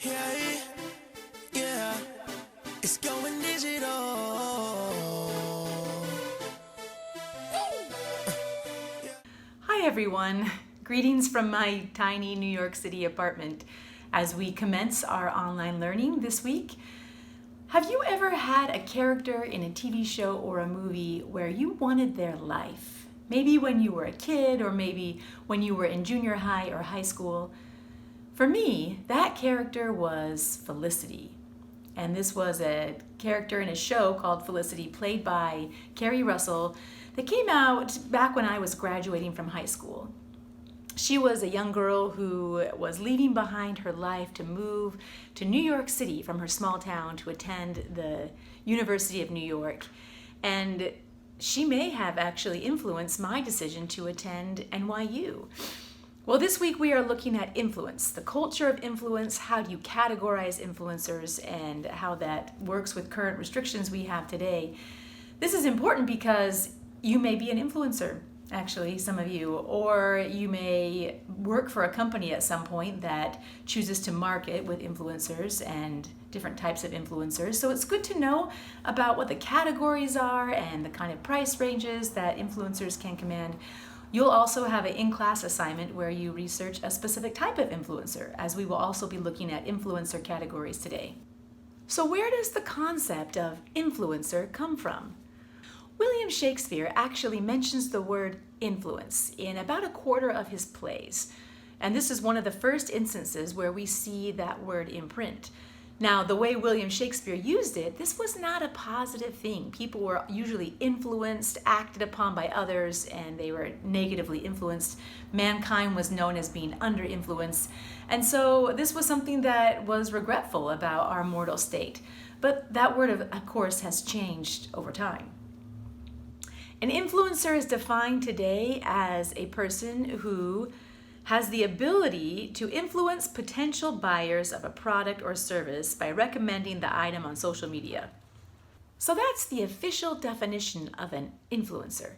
Yeah, yeah, it's going digital. Hi everyone, greetings from my tiny New York City apartment as we commence our online learning this week. Have you ever had a character in a TV show or a movie where you wanted their life? Maybe when you were a kid or maybe when you were in junior high or high school. For me, that character was Felicity. And this was a character in a show called Felicity, played by Carrie Russell, that came out back when I was graduating from high school. She was a young girl who was leaving behind her life to move to New York City from her small town to attend the University of New York. And she may have actually influenced my decision to attend NYU. Well, this week we are looking at influence, the culture of influence, how do you categorize influencers, and how that works with current restrictions we have today. This is important because you may be an influencer, actually, some of you, or you may work for a company at some point that chooses to market with influencers and different types of influencers. So it's good to know about what the categories are and the kind of price ranges that influencers can command. You'll also have an in-class assignment where you research a specific type of influencer, as we will also be looking at influencer categories today. So where does the concept of influencer come from? William Shakespeare actually mentions the word influence in about a quarter of his plays. And this is one of the first instances where we see that word in print. Now, the way William Shakespeare used it, this was not a positive thing. People were usually influenced, acted upon by others, and they were negatively influenced. Mankind was known as being under influence. And so this was something that was regretful about our mortal state. But that word, of course, has changed over time. An influencer is defined today as a person who has the ability to influence potential buyers of a product or service by recommending the item on social media. So that's the official definition of an influencer.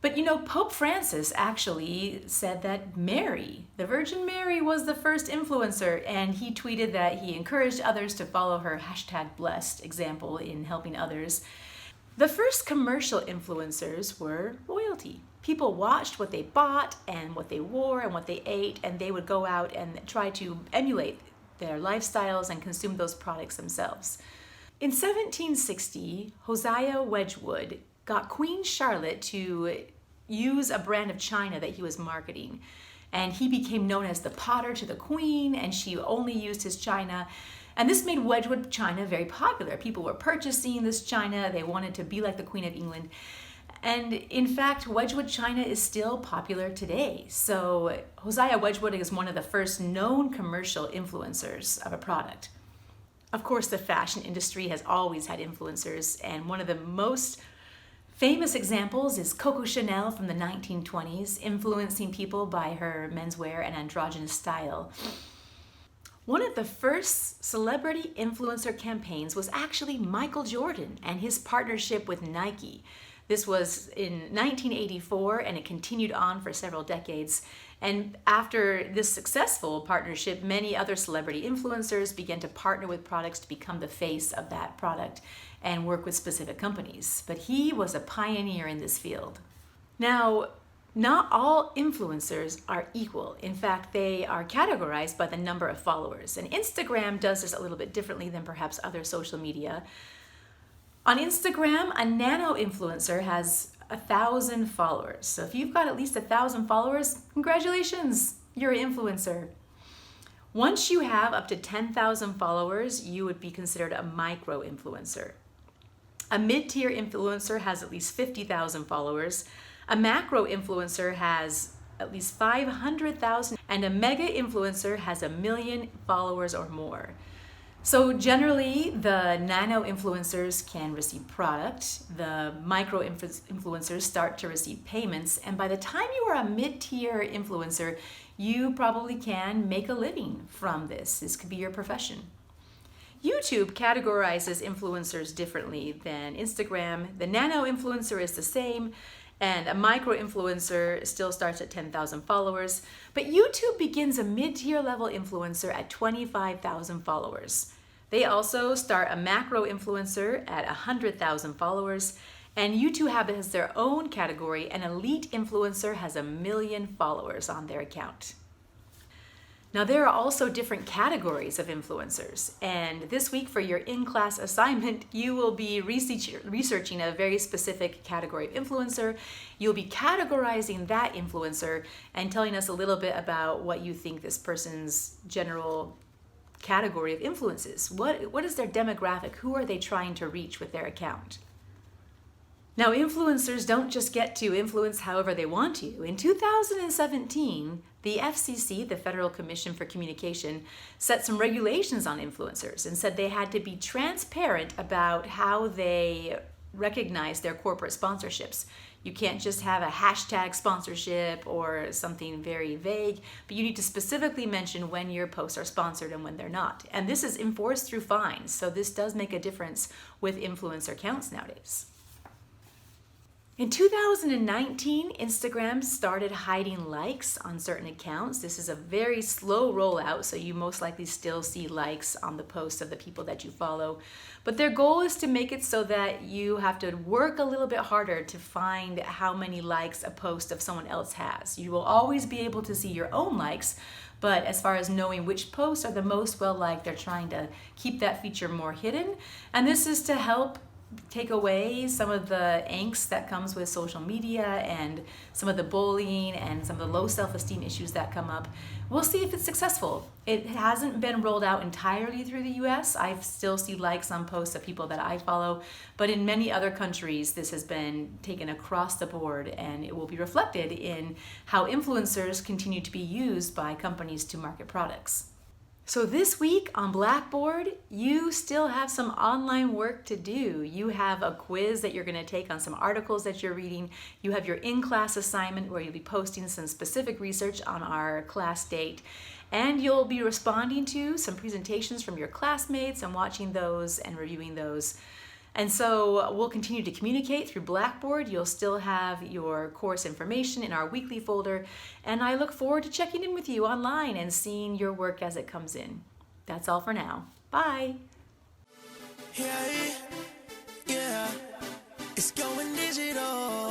But you know, Pope Francis actually said that Mary, the Virgin Mary, was the first influencer, and he tweeted that he encouraged others to follow her #blessed example in helping others. The first commercial influencers were royalty. People watched what they bought and what they wore and what they ate, and they would go out and try to emulate their lifestyles and consume those products themselves. In 1760, Hosea Wedgwood got Queen Charlotte to use a brand of china that he was marketing. And he became known as the potter to the queen, and she only used his china. And this made Wedgwood china very popular. People were purchasing this china. They wanted to be like the Queen of England. And in fact, Wedgwood china is still popular today. So Hosea Wedgwood is one of the first known commercial influencers of a product. Of course, the fashion industry has always had influencers, and one of the most famous examples is Coco Chanel from the 1920s, influencing people by her menswear and androgynous style. One of the first celebrity influencer campaigns was actually Michael Jordan and his partnership with Nike. This was in 1984, and it continued on for several decades. And after this successful partnership, many other celebrity influencers began to partner with products to become the face of that product and work with specific companies. But he was a pioneer in this field. Now, not all influencers are equal. In fact, they are categorized by the number of followers. And Instagram does this a little bit differently than perhaps other social media. On Instagram, a nano influencer has 1,000 followers. So if you've got at least 1,000 followers, congratulations, you're an influencer. Once you have up to 10,000 followers, you would be considered a micro influencer. A mid-tier influencer has at least 50,000 followers. A macro influencer has at least 500,000, and a mega influencer has 1 million followers or more. So generally, the nano influencers can receive product, the micro influencers start to receive payments, and by the time you are a mid-tier influencer, you probably can make a living from this. This could be your profession. YouTube categorizes influencers differently than Instagram. The nano influencer is the same, And a micro-influencer still starts at 10,000 followers, but YouTube begins a mid-tier level influencer at 25,000 followers. They also start a macro-influencer at 100,000 followers, and YouTube has their own category. An elite influencer has 1 million followers on their account. Now, there are also different categories of influencers, and this week for your in-class assignment, you will be researching a very specific category of influencer. You'll be categorizing that influencer and telling us a little bit about what you think this person's general category of influence is. What is their demographic? Who are they trying to reach with their account? Now, influencers don't just get to influence however they want to. In 2017, the FCC, the Federal Commission for Communication, set some regulations on influencers and said they had to be transparent about how they recognize their corporate sponsorships. You can't just have a hashtag sponsorship or something very vague, but you need to specifically mention when your posts are sponsored and when they're not. And this is enforced through fines, so this does make a difference with influencer accounts nowadays. In 2019, Instagram started hiding likes on certain accounts. This is a very slow rollout, so you most likely still see likes on the posts of the people that you follow. But their goal is to make it so that you have to work a little bit harder to find how many likes a post of someone else has. You will always be able to see your own likes, but as far as knowing which posts are the most well-liked, they're trying to keep that feature more hidden. And this is to help take away some of the angst that comes with social media and some of the bullying and some of the low self-esteem issues that come up. We'll see if it's successful. It hasn't been rolled out entirely through the US. I still see likes on posts of people that I follow, but in many other countries, this has been taken across the board, and it will be reflected in how influencers continue to be used by companies to market products. So this week on Blackboard, you still have some online work to do. You have a quiz that you're going to take on some articles that you're reading. You have your in-class assignment where you'll be posting some specific research on our class date. And you'll be responding to some presentations from your classmates and watching those and reviewing those. And so we'll continue to communicate through Blackboard. You'll still have your course information in our weekly folder, and I look forward to checking in with you online and seeing your work as it comes in. That's all for now. Bye. Yeah, yeah, it's going digital.